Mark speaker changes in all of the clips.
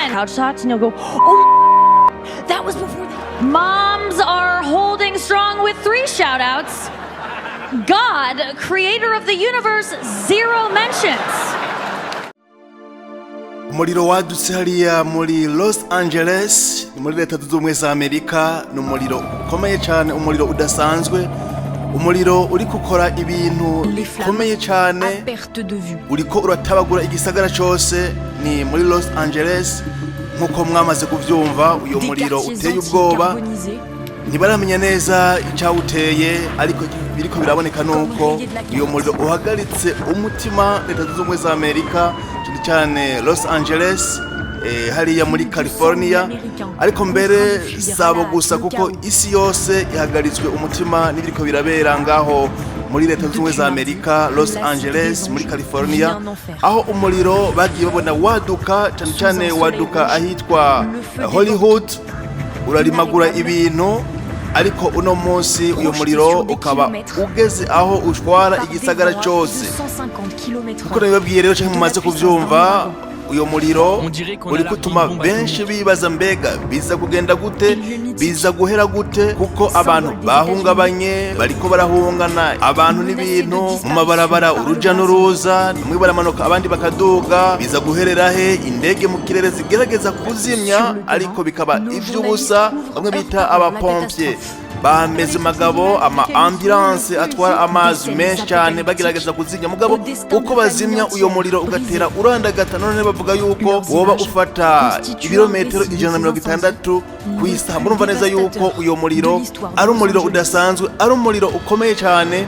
Speaker 1: again. Couch tots, and you'll go, oh, that was before that. Moms are holding strong with 3 shout-outs. God, creator of the universe, 0 mentions.
Speaker 2: Umuriro wadutse hariya muri Los Angeles muri leta zunze ubumwe za Amerika, ni umuriro ukomeye cyane, umuriro udasanzwe, umuriro uri gukora ibintu bikomeye cyane, uriko uratabagura igisagara cyose. Ni muri Los Angeles nkuko mwamaze kuvyumva, uyo muriro uteye ubwoba, ntibaramenya neza icyawuteye, ariko biriko biraboneka nuko uyo muriro uhagaritse umutima leta zunze ubumwe za Amerika, cyane Los Angeles, hariya muri California. Ariko mbere sabo gusa, kuko isi yose ihagaritswe umutima n'ibiriko birabera ngaho muri leta zunze ubumwe za Amerika, Los Angeles muri California, aho umuriro bagiye babona waduka, cyane waduka ahitwa Hollywood, urarimagura ibintu. Ariko uno munsi uyo muriro ukaba ugeze aho ushwara igisagara cyose. Kuko nabibabwiye rero cyangwa mumaze kuvyumva, uyo muriro uri gutuma benshi bibaza mbega biza kugenda gute, biza guhera gute, kuko abantu bahungabanye, bariko barahungana abantu n'ibintu mu mabarabara, uruja n'uruza, bamwe baramanuka abandi bakaduga. Biza guherera he? Indege mu kirere zigerageza kuzimya, ariko bikaba ivy'ubusa. Bamwe bita abapompier bameze magabo, ama ambulance atwara amazi menshi cyane bagerageza kuzimya, mugabo uko bazimya uyo muriro ugatera urandagata. None bavuga yuko woba ufata ibirometero 160 ku isaha. Murumva neza yuko uyo muriro ari umuriro udasanzwe, ari umuriro ukomeye cyane,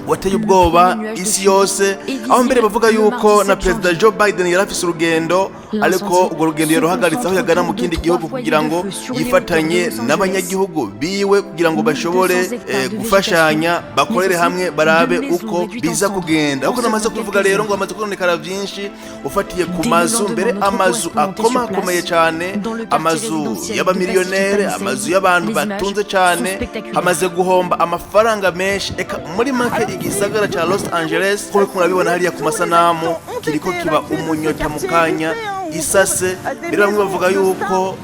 Speaker 2: wateye ubwoba isi yose. Aho mbere bavuga yuko na President Joe Biden yarafise urugendo, ariko urwo rugendo yaruhagaritse aho yagana mu kindi gihugu kugira ngo yifatanye n'abanyagihugu biwe, kugira ngo bashobore gufashanya, bakorere hamwe, barabe uko biza kugenda. Uko namaze kuvuga rero ngo bamaze kononekara byinshi, ufatiye ku mazu mbere, amazu akomeye cyane, amazu y'abamiliyonere, amazu y'abantu batunze cyane, hamaze guhomba amafaranga menshi. Eka muri make igisagara cha Los Angeles kuko murabibona hariya ku masanamu kiriko kiba umunyota mukanya isase. Biro bamwe bavuga yuko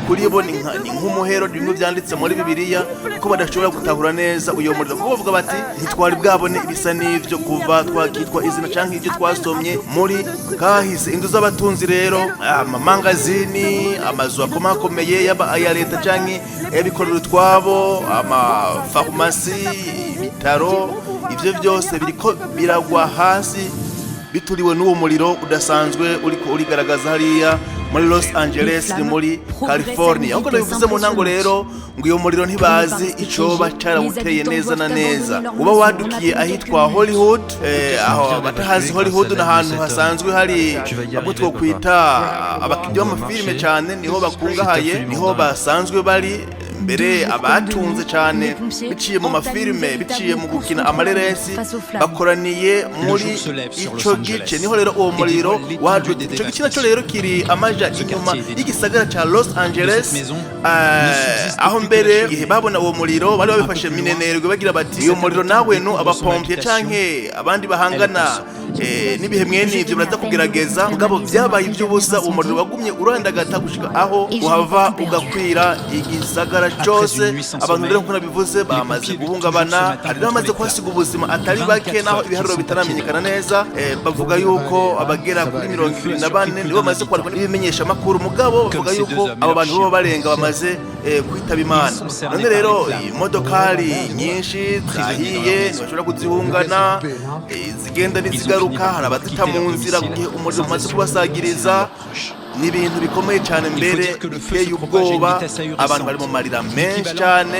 Speaker 2: kuri bo ni nk'umuhero, bimwe byanditse muri Bibiliya, ko badashobora gutahura neza uyo muriro. Kuko bavuga bati ntitwari bwabone ibisa n'ivyo kuva twakitwa izina canke ibyo twasomye muri kahise. Inzu z'abatunzi rero, amamangazini, amazu akomakomeye yaba aya leta canke yabikorera twabo, amafarumasi, ibitaro, ivyo byose biriko biragwa hasi bituriwe n'uwo muriro udasanzwe uriko urigaragaza hariya muri Los Angeles ni muri California. Uko nabivuze mu ntango rero, ngo uyo muriro ntibazi icoba carawuteye neza na neza. Uba wadukiye ahitwa Hollywood, aho batahazi Hollywood n'ahantu hasanzwe hari abo twokwita abakiriya b'amafilime cyane, niho bakungahaye, niho basanzwe bari. Mbere abatunze cyane biciye mu mafilime, biciye mu gukina amareresi, bakoraniye muri ico gice. Niho rero uwo muriro waje. Ico gice naco rero kiri amaja inyuma y'igisagara ca Los Angeles, aho mbere igihe babona uwo muriro bari babifashe minenerwe, bagira bati uyo muriro nawe no abapompier canke abandi bahangana nibihe mwene ivyo baraza kugerageza, mugabo byabaye iby'ubusa. Uwo muriro wagumye urandagata gushika aho uhava ugakwira igisagara cyose. Abantu rero nkuna bivuze bamaze guhungabana, hari bamaze kwasiga ubuzima atari bake, naho ibiharuro bitaramenyekana neza. Bavuga yuko abagera kuri 24 nibo bamaze kwarwa n'ibimenyesha makuru, mugabo bavuga yuko abo bantu bo barenga bamaze kwitaba Imana. None rero imodokari nyinshi zahiye, ntibashobora kuzihungana, zigenda n'izigaruka, hari abazita mu nzira kugihe umuriro umaze kubasagiriza. Ni ibintu bikomeye cyane, mbere biteye ubwoba. Abantu bari mu marira menshi cyane,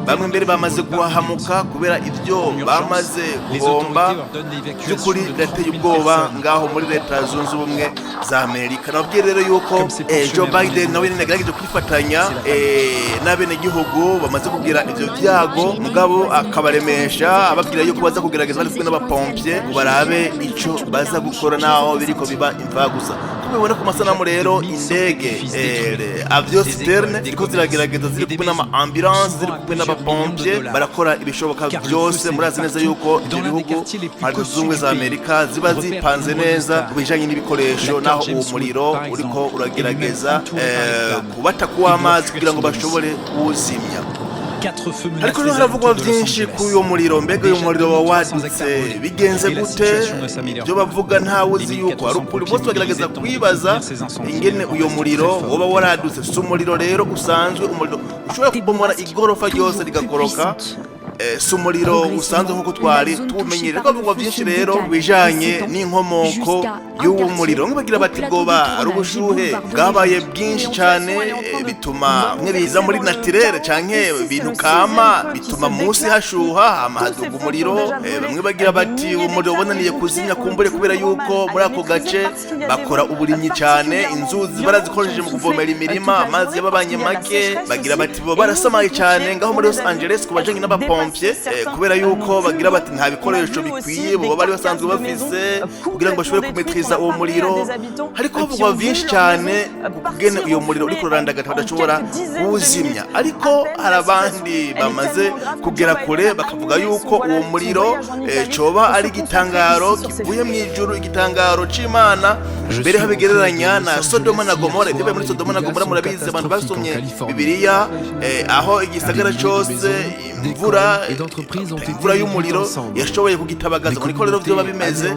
Speaker 2: bamwe mbere bamaze guhahamuka kubera ibyo bamaze guhomba. By'ukuri birateye ubwoba ngaho muri leta zunze ubumwe za Amerika. Nababwiye rero yuko Joe Biden nawe yagerageje kwifatanya n'abenegihugu bamaze kugira ivyo byago, mugabo akabaremesha ababwira yuko baza kugerageza bari kumwe n'abapompier ngo barabe ico baza gukora, naho biriko biba imvagusa. mubibona ku masanamu rero indege avion citerne ziriko ziragerageza ziri kumwe n'ama ambulance ziri kumwe n'abapompier barakora ibishoboka byose murazi neza yuko ibyo bihugu Leta Zunze Ubumwe za Amerika ziba zipanze neza kubijanye n'ibikoresho naho uwo muriro uriko uragerageza kubata kuw'amazi kugira ngo bashobore kuwuzimya. Ariko rero haravugwa byinshi ku uyo muriro, mbega uyu muriro wadutse bigenze gute? Ibyo bavuga ntawe uzi yuko ari ukuri, bose bagerageza kwibaza ingene uyo muriro woba waradutse. Si umuriro rero usanzwe, umuriro ushobora kubomora igorofa ryose rigakoroka, si umuriro usanzwe nk'uko twari tumenyereye. Bavugwa byinshi rero bijanye n'inkomoko y'uwo muriro, bagira bati bwoba ari ubushuhe bwabaye bwinshi cyane bituma biza muri naturere canke ibintu kama bituma munsi hashuha amahaduga umuriro. Bamwe bagira bati umuriro ubonaniye kuzimya kumbure kubera yuko muri ako gace bakora uburimyi cyane, inzuzi barazikoresheje mu kuvomera imirima, amazi yababanye make. Bagira bati bo barasamaye cyane ngaho muri Los Angeles kubajanye n'abapompier kubera yuko bagira bati nta bikoresho bikwiye bo bari basanzwe bafise kugira ngo bashobore kumetriza uwo muriro. Ariko havugwa byinshi cyane kugene uyo muriro uri kurandagata badashobora kuwuzimya. Ariko hari abandi bamaze kugera kure bakavuga yuko uwo muriro coba ari igitangaro kivuye mu ijuru, igitangaro c'Imana, mbere habigereranya na Sodoma na Gomora. Ndibe muri Sodoma na Gomora murabizi abantu basomye Bibiliya, aho igisagara cyose imvura y'umuriro yashoboye kugitabagaza. Niko rero byo babimeze.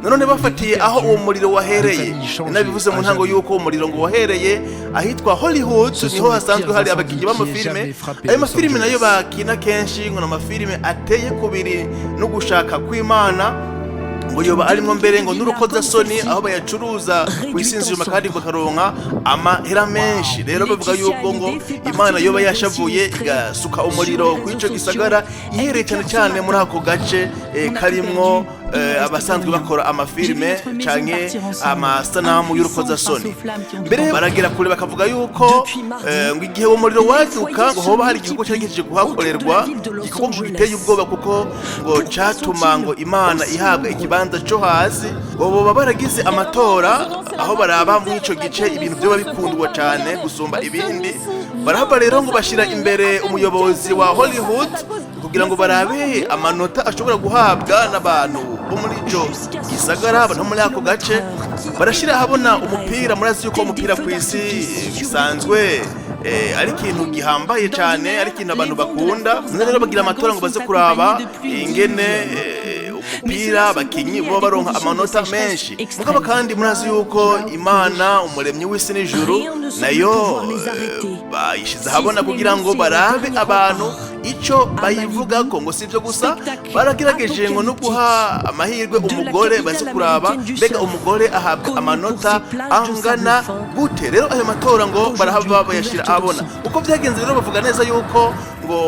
Speaker 2: None bafatiye aho uwo muriro wahereye, nabivuze mu ntango yuko umuriro ngo wahereye ahitwa Hollywood, niho hasanzwe hari abakinyi b'amafilme. Ayo mafilme nayo bakina kenshi ngo n'amafilme ateye kubiri no gushaka kw'Imana, ngo yoba arimo mbere ngo n'urukozasoni aho bayacuruza kwisinzira kandi bakaronka amahera menshi. Rero bavuga yuko ngo Imana yoba yashavuye igasuka umuriro kw'ico gisagara ihereye cyane cyane muri ako gace karimwo abasanzwe bakora amafilme canke amasanamu y'urukozasoni. Mbere baragera kure bakavuga yuko ngo igihe uwo muriro waduka ngo hoba hari igihugu cyari gije kuhakorerwa igikorwa giteye ubwoba, kuko ngo catuma ngo Imana ihabwa ikibanza cyo hasi. Boba baragize amatora aho baraba mu ico gice ibintu byo bikundwa cyane gusumba ibindi. Barahaba rero ngo bashira imbere umuyobozi wa Hollywood kugira ngo barabe amanota ashobora guhabwa n'abantu bo muri ico gisagara, abantu muri ako gace. Barashira habona umupira, murazi yuko umupira ku isi bisanzwe ari ikintu gihambaye cyane, ari ikintu abantu bakunda. Rero bagira amatora ngo baze kuraba ingene umupira abakinyi bo baronka amanota menshi. Mugabo kandi murazi yuko Imana umuremyi w'isi n'ijuru nayo bayishize habona kugira ngo barabe abantu ico bayivuga ko. Ngo sivyo gusa, baragerageje ngo no guha amahirwe umugore baze kuraba mbega umugore ahabwa amanota angana gute. Rero ayo matora ngo barahava bayashira abona uko byagenze. Rero bavuga neza yuko ngo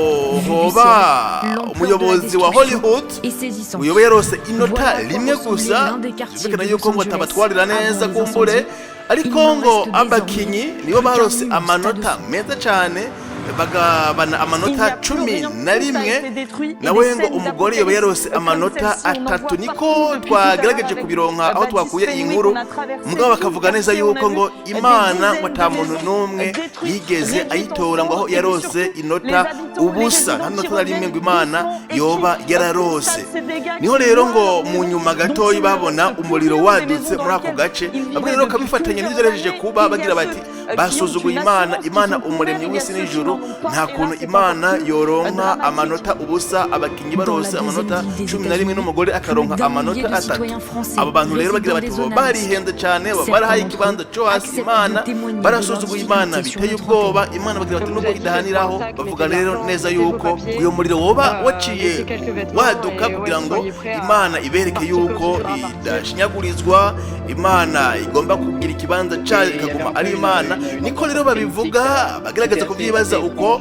Speaker 2: hoba umuyobozi wa Hollywood uyoboye yarose inota rimwe gusa, bikana yuko ngo atabatwarira neza kumbure. Ariko ngo abakinyi nibo barose amanota meza cyane, bagabana amanota 11, nawe ngo umugore yoba yarose amanota 3. Niko twagerageje kubironka aho twakuye iyi nkuru. Mugabo bakavuga neza yuko ngo Imana ngo ata muntu n'umwe yigeze ayitora ngo aho yarose inota ubusa, nta nota rimwe ngo Imana yoba yararose. Niho rero ngo mu nyuma gatoyi babona umuriro wadutse muri ako gace. Bamwe rero kabifatanya n'ivyerejeje kuba bagira bati basuzuguye Imana umuremyi w'isi n'ijuru. Nta kuntu Imana yoronka amanota ubusa, abakinyi barose amanota 11 n'umugore akaronka amanota 3. Abo bantu rero bagira bati barihenze cyane, barahaye ikibanza cyo hasi Imana, barasuzuguye Imana biteye ubwoba. Imana bagira bati nubwo idahaniraho. Bavuga rero neza yuko uyo muriro woba waciye waduka kugira ngo Imana ibereke yuko idashinyagurizwa, Imana igomba kugira ikibanza cyayo ikaguma ari Imana. niko rero babivuga bagerageza kuvyibaza uko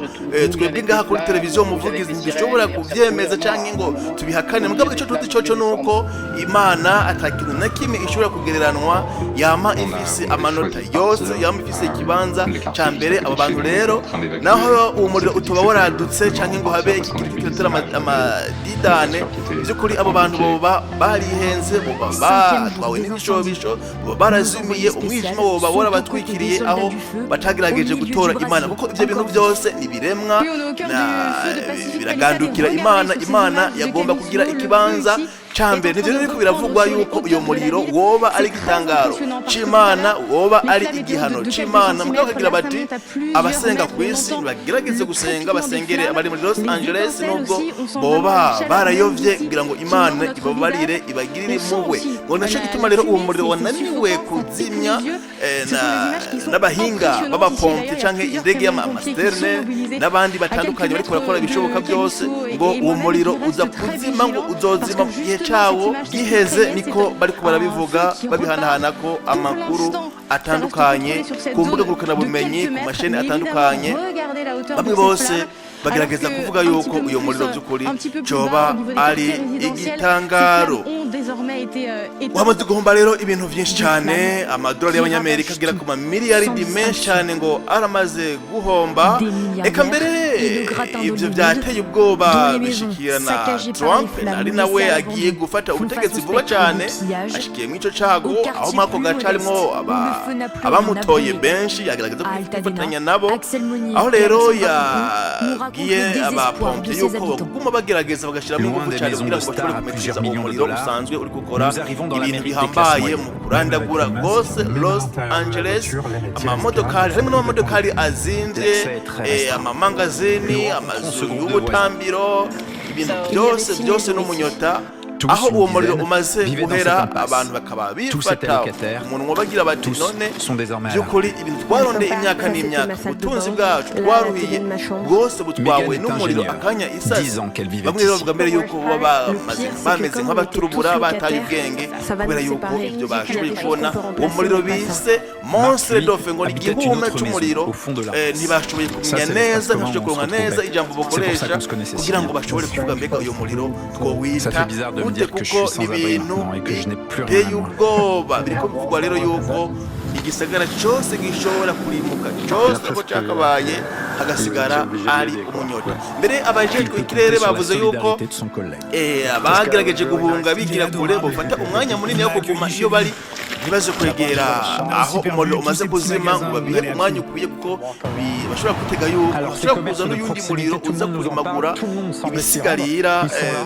Speaker 2: twebwe ngaha kuri televiziyo muvugizi ntishobora kuvyemeza canke ngo tubihakane mugabo ico tuzi coco nuko Imana atakintu na kimwe ishobora kugereranwa yama ifise amanota yose yama ifise ikibanza ca mbere abo bantu rero naho uwo muriro utoba waradutse canke ngo habe ikitotera amadidane by'ukuri abo bantu boba barihenze boba batwawe n'ibishobisho boba barazimiye umwijima boba warabatwikiriye aho batagerageje gutora Imana kuko ivyo bintu byose nibiremwa biragandukira Imana yagomba kugira ikibanza cambe nivyo biriko biravugwa yuko uyo muriro woba ari igitangaro c'Imana woba ari igihano c'Imana mugabo kagira bati abasenga kwisi bagerageze gusenga basengere abari muri Los Angeles nubwo boba barayovye kugira ngo Imana ibabarire ibagirire impuhwe ngo naco gituma rero uwo muriro wananiwe kuzimya n'abahinga b'abapompe canke indege y'amasterne n'abandi batandukanye bariko barakora ibishoboka byose ngo uwo muriro uza kuzima ngo uzozima mu gihe cawo giheze niko bariko barabivuga babihanahana ko amakuru atandukanye ku mbuga ngurukanabumenyi ku masheni atandukanye bamwe bose bagerageza kuvuga yuko uyo muriro by'ukuri coba ari igitangaro wamaze guhomba rero ibintu byinshi cyane amadolari y'abanyamerika agera ku mamiliyaridi menshi cyane ngo aramaze guhomba eka mbere ibyo byateye ubwoba bishikirana Trump ari nawe agiye gufata ubutegetsi vuba cyane ashikiye mu ico cago aho mako gacarimwo abamutoye benshi yagerageza kufatanya nabo aho rero yagiye abapompe yuko baguma bagerageza bagashiramo ingufu cyane kugira ngo bashobore kumetiza uwo muriro usanzwe uri gukora ibintu bihambaye mu kurandagura rwose Los Angeles amamodokari harimo n'amamodokari azinze amamangazini amazu y'ubutambiro ibintu byose n'umunyota aho uwo muriro umaze guhera abantu bakaba bifata umuntu bagira bati none by'ukuri ibintu twarondeye imyaka n'imyaka ubutunzi bwacu twaruhiye bwose butwawe n'umuriro akanya isasi bamwe rero bavuga mbere yuko bameze nk'abaturubura bataye ubwenge kubera yuko ibyo bashoboye kubona uwo muriro bise monstre d'ofe ngo ni igihume c'umuriro ntibashoboye kumenya neza ntibashoboye kuronka neza ijambo bakoresha kugira ngo bashobore kuvuga mbega uyo muriro twowita kuko ibintu biteye ubwoba biriko bivugwa rero yuko igisagara cyose gishobora kurimuka cyose ko cyakabaye hagasigara ari umunyota mbere abajejwe ikirere bavuze yuko abagerageje guhunga bigira kure bafata umwanya munini wo kuguma iyo bari ntibaze kwegera aho umuriro umaze kuzima ngo babihe umwanya ukwiye kuko bashobora gutega yuko bashobora kuza n'uyundi muriro uza kurimagura ibisigarira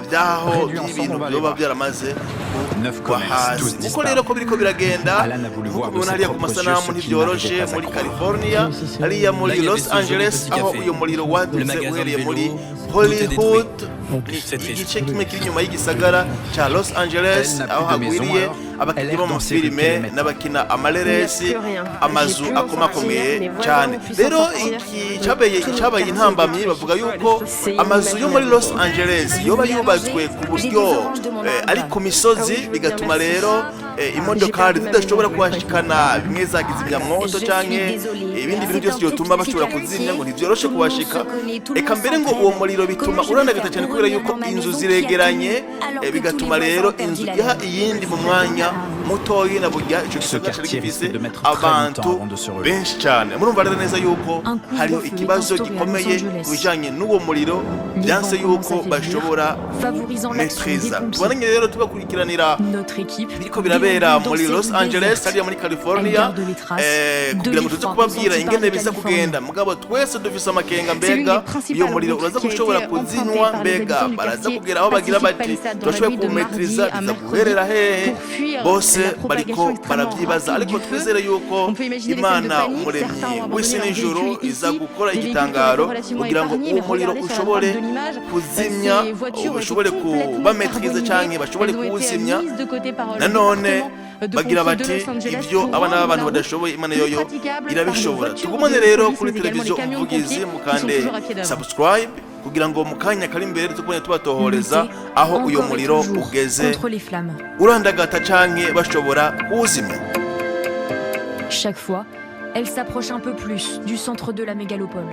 Speaker 2: byaho by'ibintu byoba byaramaze kugwa hasi uko rero ko biriko biragenda nk'uko mubona hariya ku masanamu ntibyoroshe muri California hariya muri Los Angeles aho uyu muriro wadutse uhereye muri Hollywood igice kimwe kiri inyuma y'igisagara ca Los Angeles aho hagwiriye abakinnyi bo mu filime n'abakina amareresi amazu akomakomeye cyane rero cyabaye intambamyi bavuga yuko amazu yo muri Los Angeles yoba yubatswe ku buryo ari ku misozi bigatuma rero imodokari zidashobora kuhashikana bimwe zagize imyamwoto canke ibindi bintu byose byotuma bashobora kuzimya ngo ntibyoroshe kubashika eka mbere ngo uwo muriro bituma urandagata cyane kubera yuko inzu ziregeranye bigatuma rero inzu iha iyindi mu mwanya mutoyi na burya ico gisagara cari gifise abantu benshi cyane murumva rero neza yuko hariho ikibazo gikomeye kubijanye n'uwo muriro byanse yuko bashobora maîtriser tubonanye rero tubakurikiranira biriko birabera muri Los Angeles hariya muri California kugira ngo tuze kubabwira ingene biza kugenda mugabo twese dufise amakenga mbega iyo muriro uraza gushobora kuzinwa mbega baraza kugera aho bagira bati turashoboye kumaîtriser biza guherera hehe bose bariko baravyibaza ariko twizere yuko Imana umuremyi w'isi n'ijuru iza gukora igitangaro kugira ngo uwo muriro ushobore kuzimya ushobore kubametrize canke bashobore kuwuzimya nanone bagira bati ibyo abana b'abantu badashoboye Imana yoyo irabishobora tugumane rero kuri televiziyo umuvugizi mukande subscribe kugira ngo mukanya kari imbere tukubone tubatohoreza aho uyo muriro ugeze urandagata canke bashobora kuwuzimya
Speaker 1: Chaque fois,
Speaker 3: elle s'approche un peu plus du centre de la mégalopole.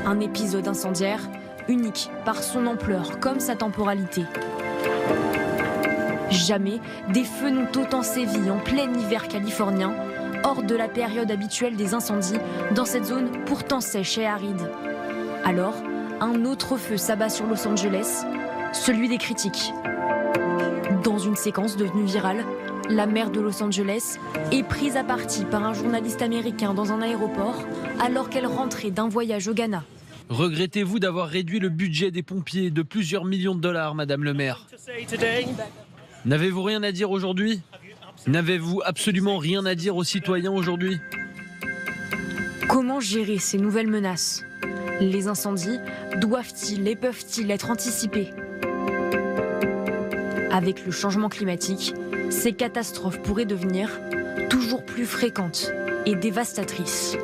Speaker 3: Un épisode incendiaire, unique par son ampleur comme sa temporalité. Jamais des feux n'ont autant sévi en plein hiver californien, hors de la période habituelle des incendies, dans cette zone pourtant sèche et aride. Alors, un autre feu s'abat sur Los Angeles, celui des critiques. Dans une séquence devenue virale, la maire de Los Angeles est prise à partie par un journaliste américain dans un aéroport alors qu'elle rentrait d'un voyage au Ghana.
Speaker 4: Regrettez-vous d'avoir réduit le budget des pompiers de plusieurs millions de dollars, Madame le maire? N'avez-vous rien à dire aujourd'hui? N'avez-vous absolument rien à dire aux citoyens aujourd'hui?
Speaker 3: Comment gérer ces nouvelles menaces? Les incendies doivent-ils et peuvent-ils être anticipés? Avec le changement climatique, ces catastrophes pourraient devenir toujours plus fréquentes et dévastatrices.